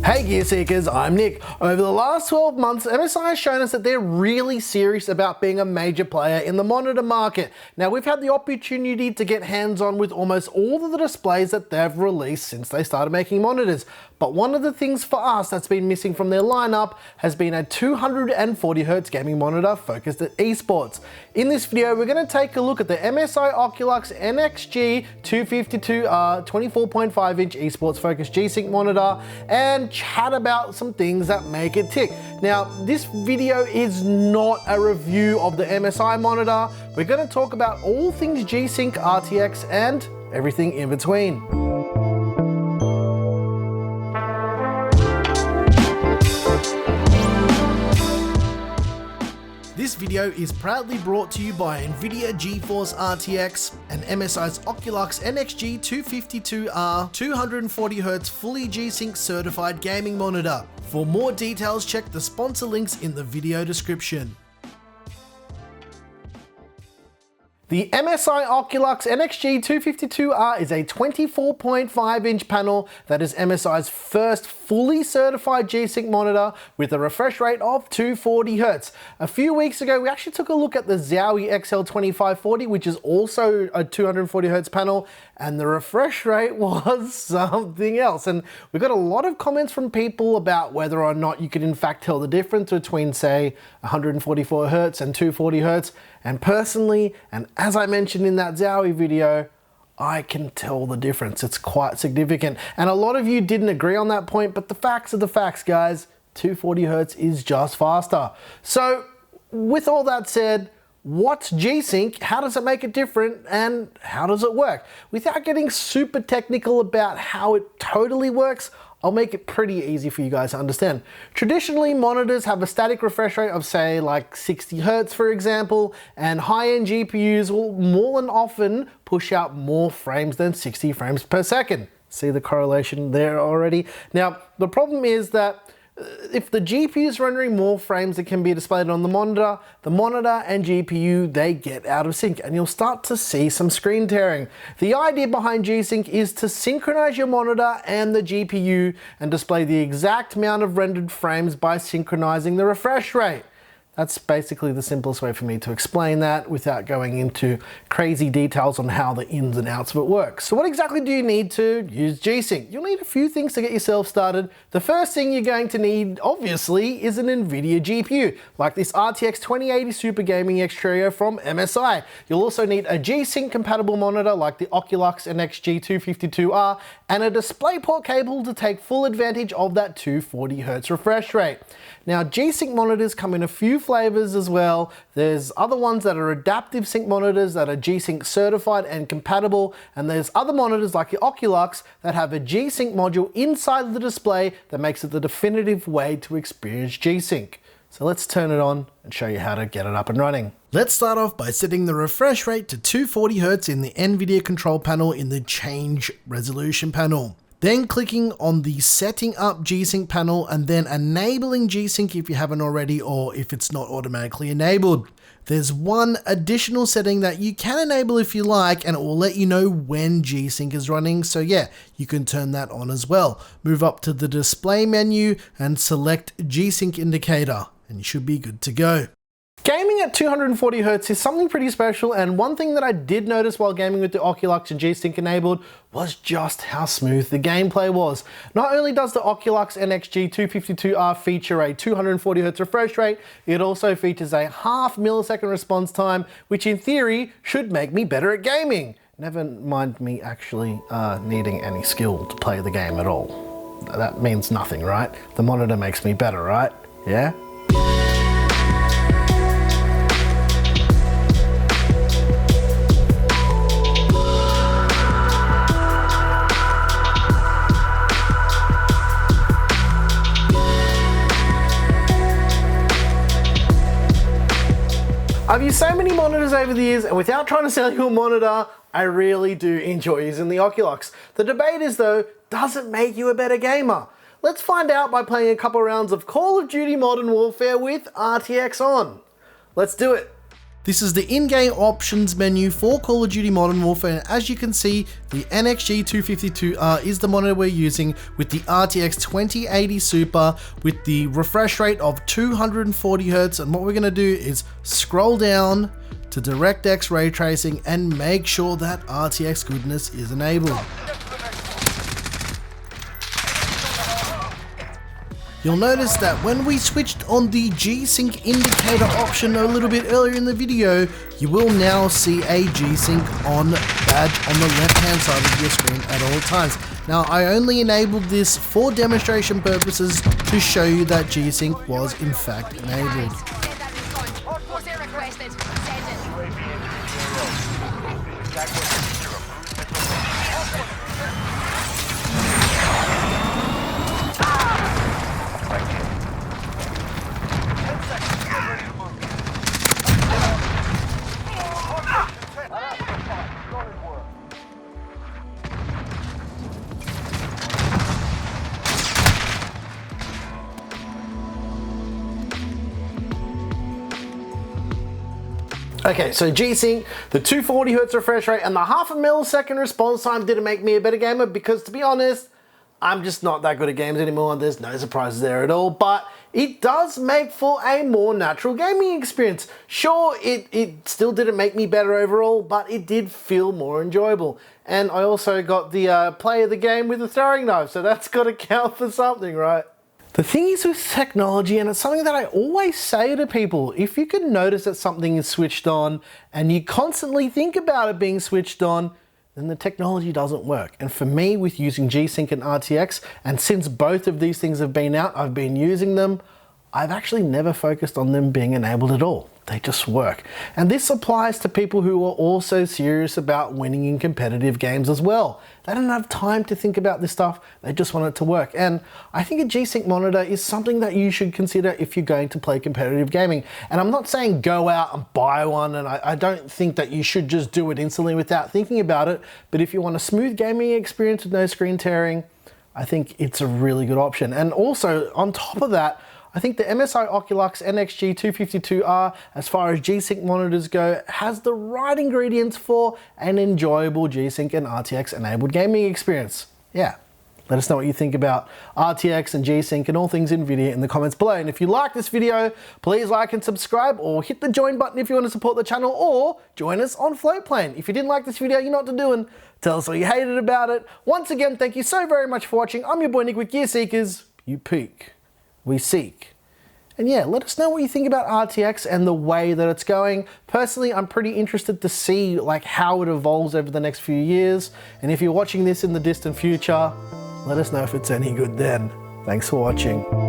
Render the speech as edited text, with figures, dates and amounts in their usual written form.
Hey Gear Seekers, I'm Nick. Over the last 12 months, MSI has shown us that they're really serious about being a major player in the monitor market. Now, we've had the opportunity to get hands-on with almost all of the displays that they've released since they started making monitors. But one of the things for us that's been missing from their lineup has been a 240Hz gaming monitor focused at esports. In this video, we're going to take a look at the MSI Oculux NXG 252R 24.5-inch esports focused G-Sync monitor and chat about some things that make it tick. Now, this video is not a review of the MSI monitor. We're going to talk about all things G-Sync, RTX, and everything in between. This video is proudly brought to you by NVIDIA GeForce RTX and MSI's Oculux NXG 252R 240Hz fully G-Sync certified gaming monitor. For more details, check the sponsor links in the video description. The MSI Oculux NXG 252R is a 24.5-inch panel that is MSI's first fully certified G-Sync monitor with a refresh rate of 240Hz. A few weeks ago, we actually took a look at the Zowie XL2540, which is also a 240Hz panel, and the refresh rate was something else. And we got a lot of comments from people about whether or not you could in fact tell the difference between, say, 144Hz and 240Hz. And personally, and as I mentioned in that Zowie video, I can tell the difference. It's quite significant. And a lot of you didn't agree on that point, but the facts are the facts, guys. 240Hz is just faster. So with all that said, what's G-Sync? How does it make it different? And how does it work? Without getting super technical about how it totally works, I'll make it pretty easy for you guys to understand. Traditionally, monitors have a static refresh rate of, say, like 60 Hz, for example, and high-end GPUs will more than often push out more frames than 60 frames per second. See the correlation there already? Now, the problem is that if the GPU is rendering more frames that can be displayed on the monitor and GPU, they get out of sync and you'll start to see some screen tearing. The idea behind G-Sync is to synchronize your monitor and the GPU and display the exact amount of rendered frames by synchronizing the refresh rate. That's basically the simplest way for me to explain that without going into crazy details on how the ins and outs of it work. So what exactly do you need to use G-Sync? You'll need a few things to get yourself started. The first thing you're going to need, obviously, is an NVIDIA GPU, like this RTX 2080 Super Gaming X Trio from MSI. You'll also need a G-Sync compatible monitor like the Oculux NXG 252R and a DisplayPort cable to take full advantage of that 240Hz refresh rate. Now, G-Sync monitors come in a few flavors as well. There's other ones that are adaptive sync monitors that are G-Sync certified and compatible, and there's other monitors like the Oculux that have a G-Sync module inside the display that makes it the definitive way to experience G-Sync. So let's turn it on and show you how to get it up and running. Let's start off by setting the refresh rate to 240Hz in the NVIDIA control panel in the change resolution panel. Then clicking on the setting up G-Sync panel and then enabling G-Sync if you haven't already or if it's not automatically enabled. There's one additional setting that you can enable if you like and it will let you know when G-Sync is running. So yeah, you can turn that on as well. Move up to the display menu and select G-Sync indicator and you should be good to go. Gaming at 240Hz is something pretty special, and one thing that I did notice while gaming with the Oculux and G-Sync enabled was just how smooth the gameplay was. Not only does the Oculux NXG 252R feature a 240Hz refresh rate, it also features a half millisecond response time, which in theory should make me better at gaming. Never mind me actually needing any skill to play the game at all. That means nothing, right? The monitor makes me better, right? Yeah? I've used so many monitors over the years, and without trying to sell you a monitor, I really do enjoy using the Oculux. The debate is though, does it make you a better gamer? Let's find out by playing a couple rounds of Call of Duty Modern Warfare with RTX on. Let's do it. This is the in-game options menu for Call of Duty Modern Warfare, and as you can see, the NXG 252R is the monitor we're using with the RTX 2080 Super with the refresh rate of 240Hz, and what we're going to do is scroll down to DirectX Ray Tracing and make sure that RTX goodness is enabled. You'll notice that when we switched on the G-Sync indicator option a little bit earlier in the video, you will now see a G-Sync on badge on the left-hand side of your screen at all times. Now, I only enabled this for demonstration purposes to show you that G-Sync was in fact enabled. Okay, so G-Sync, the 240Hz refresh rate, and the half a millisecond response time didn't make me a better gamer because, to be honest, I'm just not that good at games anymore. There's no surprises there at all, but it does make for a more natural gaming experience. Sure, it still didn't make me better overall, but it did feel more enjoyable. And I also got the play of the game with a throwing knife, so that's got to count for something, right? The thing is with technology, and it's something that I always say to people, if you can notice that something is switched on and you constantly think about it being switched on, then the technology doesn't work. And for me, with using G-Sync and RTX, and since both of these things have been out, I've been using them, I've actually never focused on them being enabled at all. They just work. And this applies to people who are also serious about winning in competitive games as well. They don't have time to think about this stuff, they just want it to work. And I think a G-Sync monitor is something that you should consider if you're going to play competitive gaming. And I'm not saying go out and buy one, and I don't think that you should just do it instantly without thinking about it, but if you want a smooth gaming experience with no screen tearing, I think it's a really good option. And also, on top of that, I think the MSI Oculux NXG 252R, as far as G-Sync monitors go, has the right ingredients for an enjoyable G-Sync and RTX enabled gaming experience. Yeah, let us know what you think about RTX and G-Sync and all things NVIDIA in the comments below. And if you like this video, please like and subscribe, or hit the join button if you want to support the channel, or join us on Floatplane. If you didn't like this video, you know what to do, and tell us what you hated about it. Once again, thank you so very much for watching. I'm your boy Nick with Gear Seekers. You peek, we seek. And yeah, let us know what you think about RTX and the way that it's going. Personally, I'm pretty interested to see like how it evolves over the next few years. And if you're watching this in the distant future, let us know if it's any good then. Thanks for watching.